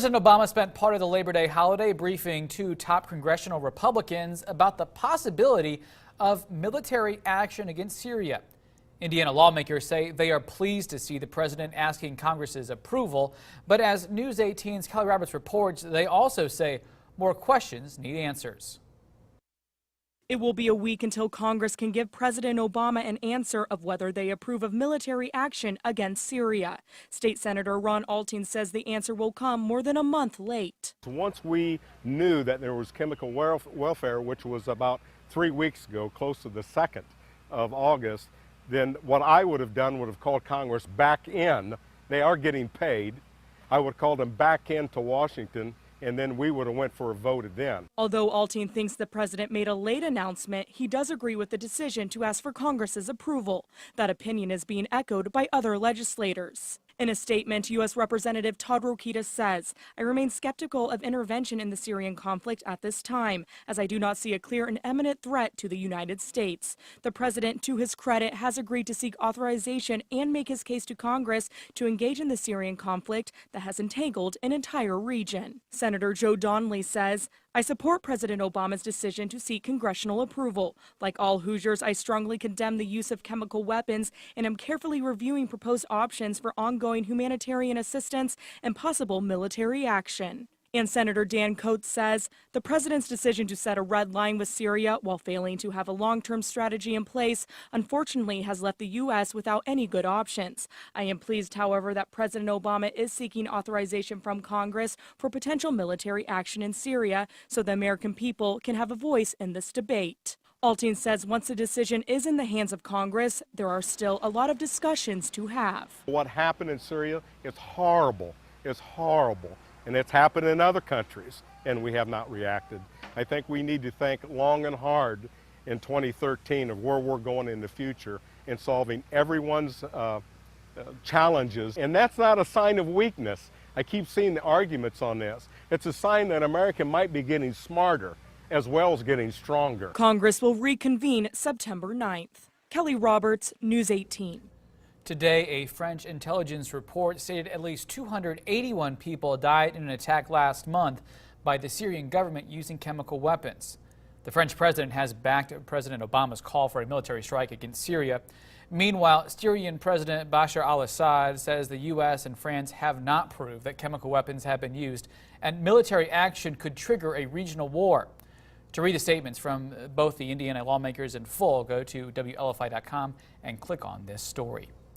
President Obama spent part of the Labor Day holiday briefing two top congressional Republicans about the possibility of military action against Syria. Indiana lawmakers say they are pleased to see the president asking Congress's approval, but as News 18's Kelly Roberts reports, they also say more questions need answers. It will be a week until Congress can give President Obama an answer of whether they approve of military action against Syria. State Senator Ron Alting says the answer will come more than a month late. Once we knew that there was chemical warfare, which was about 3 weeks ago, close to the 2nd of August, then what I would have done would have called Congress back in. They are getting paid. I would have called them back into Washington, and then we would have went for a vote then. Although Alting thinks the president made a late announcement, he does agree with the decision to ask for Congress's approval. That opinion is being echoed by other legislators. In a statement, U.S. Representative Todd Rokita says, "I remain skeptical of intervention in the Syrian conflict at this time, as I do not see a clear and imminent threat to the United States." The president, to his credit, has agreed to seek authorization and make his case to Congress to engage in the Syrian conflict that has entangled an entire region. Senator Joe Donnelly says, "I support President Obama's decision to seek congressional approval. Like all Hoosiers, I strongly condemn the use of chemical weapons and am carefully reviewing proposed options for ongoing humanitarian assistance and possible military action." And Senator Dan Coates says the president's decision to set a red line with Syria while failing to have a long-term strategy in place unfortunately has left the U.S. without any good options. I am pleased, however, that President Obama is seeking authorization from Congress for potential military action in Syria so the American people can have a voice in this debate. Alting says once the decision is in the hands of Congress, there are still a lot of discussions to have. What happened in Syria is horrible. It's horrible. And it's happened in other countries, and we have not reacted. I think we need to think long and hard in 2013 of where we're going in the future in solving everyone's challenges. And that's not a sign of weakness. I keep seeing the arguments on this. It's a sign that America might be getting smarter as well as getting stronger. Congress will reconvene September 9th. Kelly Roberts, News 18. Today, a French intelligence report stated at least 281 people died in an attack last month by the Syrian government using chemical weapons. The French president has backed President Obama's call for a military strike against Syria. Meanwhile, Syrian President Bashar al-Assad says the U.S. and France have not proved that chemical weapons have been used, and military action could trigger a regional war. To read the statements from both the Indiana lawmakers in full, go to WLFI.com and click on this story.